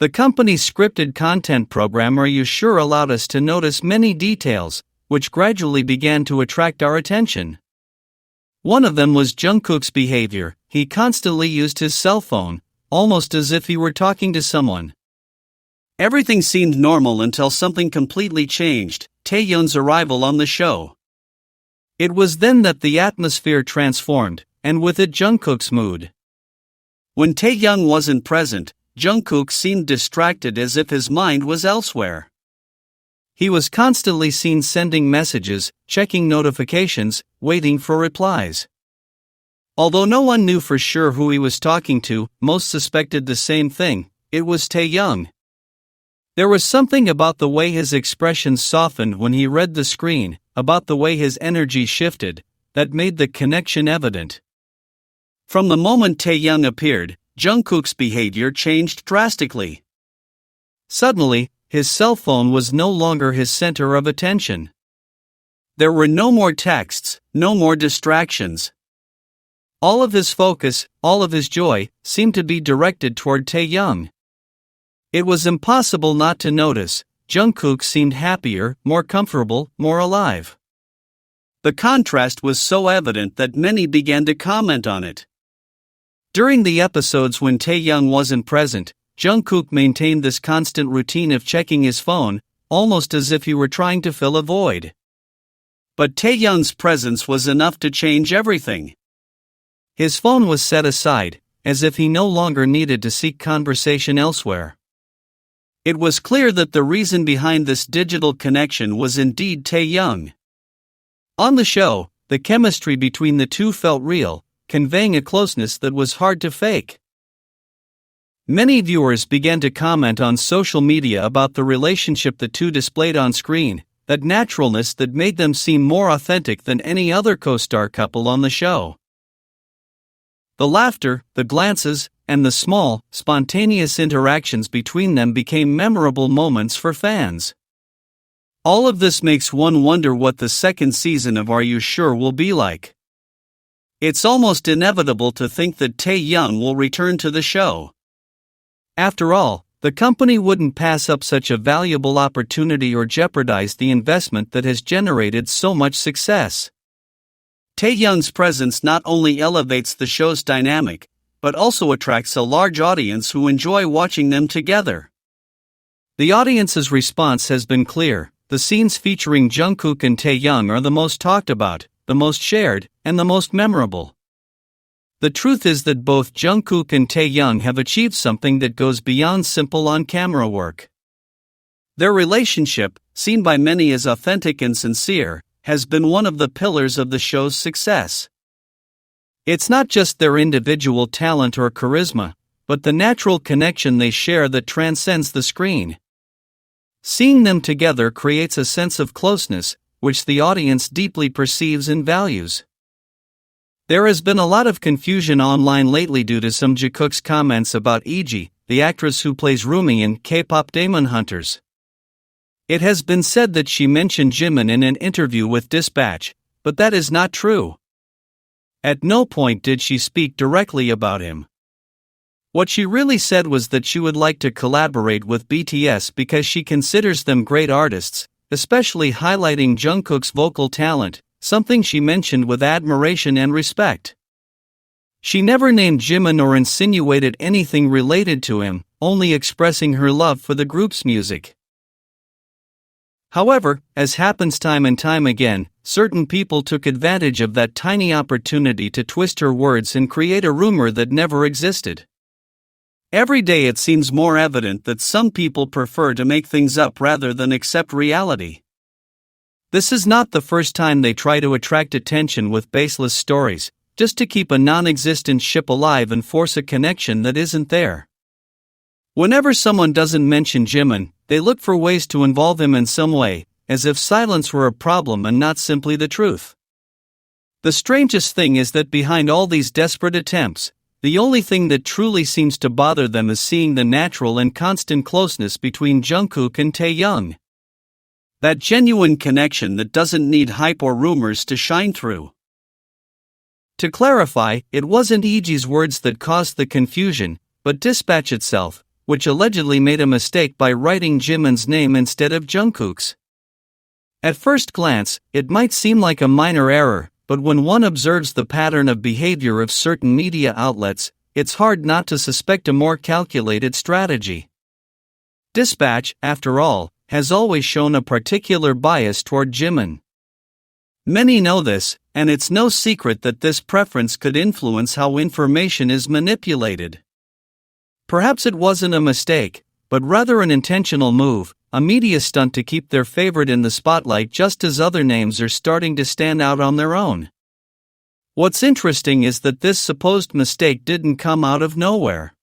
The company's scripted content program Are You Sure allowed us to notice many details, which gradually began to attract our attention. One of them was Jungkook's behavior. He constantly used his cell phone, almost as if he were talking to someone. Everything seemed normal until something completely changed: Taehyung's arrival on the show. It was then that the atmosphere transformed, and with it Jungkook's mood. When Taehyung wasn't present, Jungkook seemed distracted, as if his mind was elsewhere. He was constantly seen sending messages, checking notifications, waiting for replies. Although no one knew for sure who he was talking to, most suspected the same thing: it was Taehyung. There was something about the way his expressions softened when he read the screen, about the way his energy shifted, that made the connection evident. From the moment Taehyung appeared, Jungkook's behavior changed drastically. Suddenly, his cell phone was no longer his center of attention. There were no more texts, no more distractions. All of his focus, all of his joy, seemed to be directed toward Taehyung. It was impossible not to notice. Jungkook seemed happier, more comfortable, more alive. The contrast was so evident that many began to comment on it. During the episodes when Taehyung wasn't present, Jungkook maintained this constant routine of checking his phone, almost as if he were trying to fill a void. But Taehyung's presence was enough to change everything. His phone was set aside, as if he no longer needed to seek conversation elsewhere. It was clear that the reason behind this digital connection was indeed Taehyung. On the show, the chemistry between the two felt real, conveying a closeness that was hard to fake. Many viewers began to comment on social media about the relationship the two displayed on screen, that naturalness that made them seem more authentic than any other co-star couple on the show. The laughter, the glances, and the small, spontaneous interactions between them became memorable moments for fans. All of this makes one wonder what the second season of Are You Sure will be like. It's almost inevitable to think that Taehyung will return to the show. After all, the company wouldn't pass up such a valuable opportunity or jeopardize the investment that has generated so much success. Taehyung's presence not only elevates the show's dynamic, but also attracts a large audience who enjoy watching them together. The audience's response has been clear. The scenes featuring Jungkook and Taehyung are the most talked about, the most shared, and the most memorable. The truth is that both Jungkook and Taehyung have achieved something that goes beyond simple on-camera work. Their relationship, seen by many as authentic and sincere, has been one of the pillars of the show's success. It's not just their individual talent or charisma, but the natural connection they share that transcends the screen. Seeing them together creates a sense of closeness, which the audience deeply perceives and values. There has been a lot of confusion online lately due to some Jungkook's comments about Iji, the actress who plays Rumi in K-pop Demon Hunters. It has been said that she mentioned Jimin in an interview with Dispatch, but that is not true. At no point did she speak directly about him. What she really said was that she would like to collaborate with BTS because she considers them great artists, especially highlighting Jungkook's vocal talent, something she mentioned with admiration and respect. She never named Jimin or insinuated anything related to him, only expressing her love for the group's music. However, as happens time and time again, certain people took advantage of that tiny opportunity to twist her words and create a rumor that never existed. Every day it seems more evident that some people prefer to make things up rather than accept reality. This is not the first time they try to attract attention with baseless stories, just to keep a non-existent ship alive and force a connection that isn't there. Whenever someone doesn't mention Jimin, they look for ways to involve him in some way, as if silence were a problem and not simply the truth. The strangest thing is that behind all these desperate attempts, the only thing that truly seems to bother them is seeing the natural and constant closeness between Jungkook and Taehyung. That genuine connection that doesn't need hype or rumors to shine through. To clarify, it wasn't Iji's words that caused the confusion, but Dispatch itself, which allegedly made a mistake by writing Jimin's name instead of Jungkook's. At first glance, it might seem like a minor error, but when one observes the pattern of behavior of certain media outlets, it's hard not to suspect a more calculated strategy. Dispatch, after all, has always shown a particular bias toward Jimin. Many know this, and it's no secret that this preference could influence how information is manipulated. Perhaps it wasn't a mistake, but rather an intentional move, a media stunt to keep their favorite in the spotlight just as other names are starting to stand out on their own. What's interesting is that this supposed mistake didn't come out of nowhere.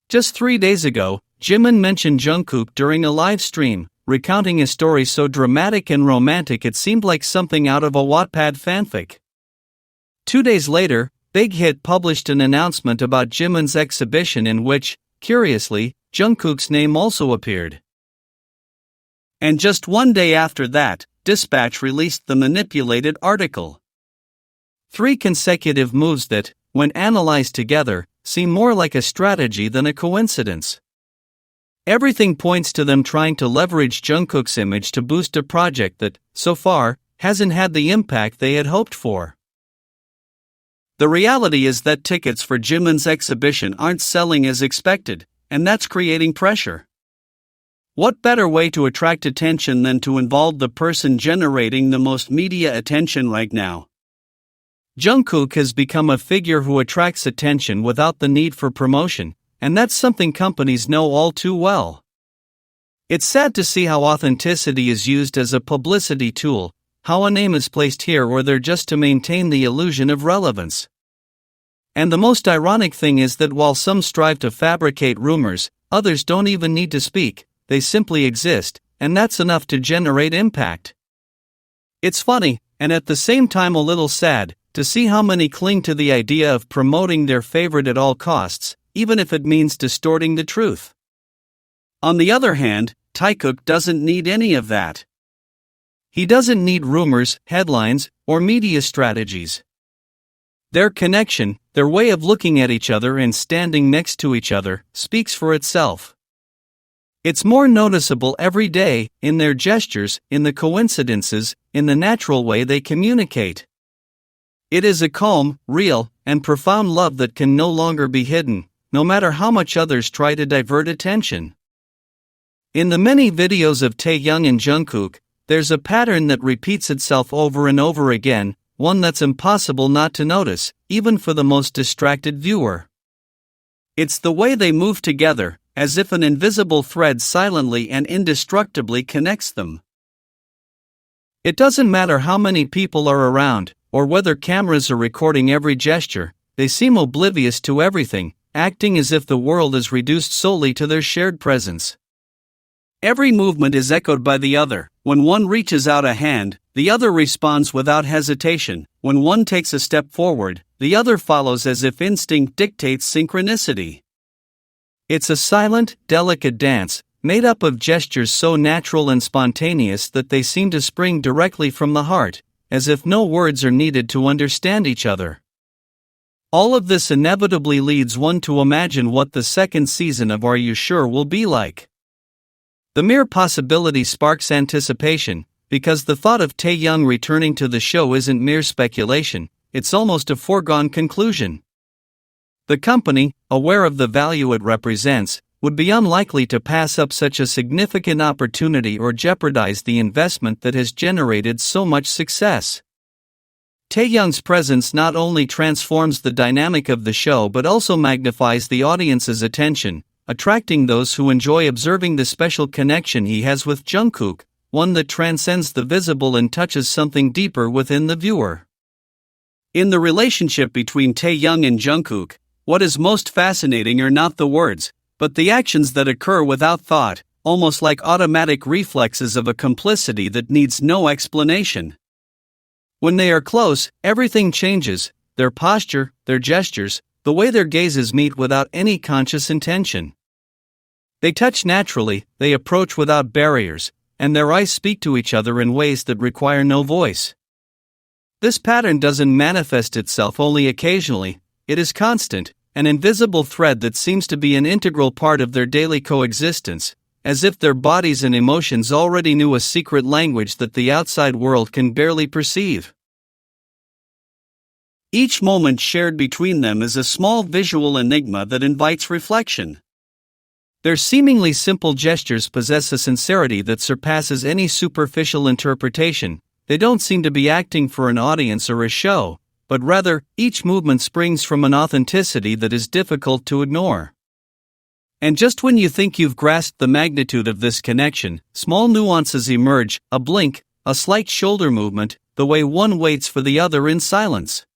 Just 3 days ago, Jimin mentioned Jungkook during a live stream, recounting a story so dramatic and romantic it seemed like something out of a Wattpad fanfic. 2 days later, Big Hit published an announcement about Jimin's exhibition in which, curiously, Jungkook's name also appeared. And just 1 day after that, Dispatch released the manipulated article. 3 consecutive moves that, when analyzed together, seem more like a strategy than a coincidence. Everything points to them trying to leverage Jungkook's image to boost a project that, so far, hasn't had the impact they had hoped for. The reality is that tickets for Jimin's exhibition aren't selling as expected, and that's creating pressure. What better way to attract attention than to involve the person generating the most media attention right now? Jungkook has become a figure who attracts attention without the need for promotion, and that's something companies know all too well. It's sad to see how authenticity is used as a publicity tool, how a name is placed here or there just to maintain the illusion of relevance. And the most ironic thing is that while some strive to fabricate rumors, others don't even need to speak, they simply exist, and that's enough to generate impact. It's funny, and at the same time a little sad, to see how many cling to the idea of promoting their favorite at all costs, even if it means distorting the truth. On the other hand, Taekook doesn't need any of that. He doesn't need rumors, headlines, or media strategies. Their connection, their way of looking at each other and standing next to each other, speaks for itself. It's more noticeable every day, in their gestures, in the coincidences, in the natural way they communicate. It is a calm, real, and profound love that can no longer be hidden, no matter how much others try to divert attention. In the many videos of Taehyung and Jungkook, there's a pattern that repeats itself over and over again, one that's impossible not to notice, even for the most distracted viewer. It's the way they move together, as if an invisible thread silently and indestructibly connects them. It doesn't matter how many people are around, or whether cameras are recording every gesture, they seem oblivious to everything, acting as if the world is reduced solely to their shared presence. Every movement is echoed by the other. When one reaches out a hand, the other responds without hesitation. When one takes a step forward, the other follows as if instinct dictates synchronicity. It's a silent, delicate dance, made up of gestures so natural and spontaneous that they seem to spring directly from the heart, as if no words are needed to understand each other. All of this inevitably leads one to imagine what the second season of Are You Sure will be like. The mere possibility sparks anticipation, because the thought of Taehyung returning to the show isn't mere speculation, it's almost a foregone conclusion. The company, aware of the value it represents, would be unlikely to pass up such a significant opportunity or jeopardize the investment that has generated so much success. Taehyung's presence not only transforms the dynamic of the show but also magnifies the audience's attention, attracting those who enjoy observing the special connection he has with Jungkook, one that transcends the visible and touches something deeper within the viewer. In the relationship between Taehyung and Jungkook, what is most fascinating are not the words, but the actions that occur without thought, almost like automatic reflexes of a complicity that needs no explanation. When they are close, everything changes, their posture, their gestures, the way their gazes meet without any conscious intention. They touch naturally, they approach without barriers, and their eyes speak to each other in ways that require no voice. This pattern doesn't manifest itself only occasionally, it is constant, an invisible thread that seems to be an integral part of their daily coexistence, as if their bodies and emotions already knew a secret language that the outside world can barely perceive. Each moment shared between them is a small visual enigma that invites reflection. Their seemingly simple gestures possess a sincerity that surpasses any superficial interpretation. They don't seem to be acting for an audience or a show, but rather, each movement springs from an authenticity that is difficult to ignore. And just when you think you've grasped the magnitude of this connection, small nuances emerge: a blink, a slight shoulder movement, the way one waits for the other in silence.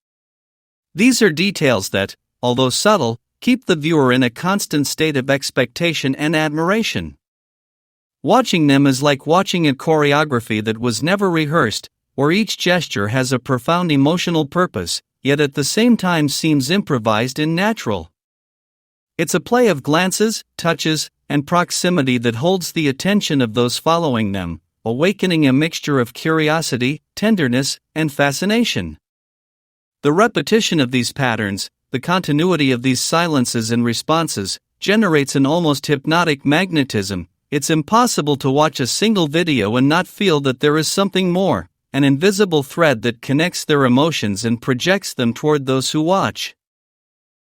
These are details that, although subtle, keep the viewer in a constant state of expectation and admiration. Watching them is like watching a choreography that was never rehearsed, where each gesture has a profound emotional purpose, yet at the same time seems improvised and natural. It's a play of glances, touches, and proximity that holds the attention of those following them, awakening a mixture of curiosity, tenderness, and fascination. The repetition of these patterns, the continuity of these silences and responses, generates an almost hypnotic magnetism. It's impossible to watch a single video and not feel that there is something more, an invisible thread that connects their emotions and projects them toward those who watch.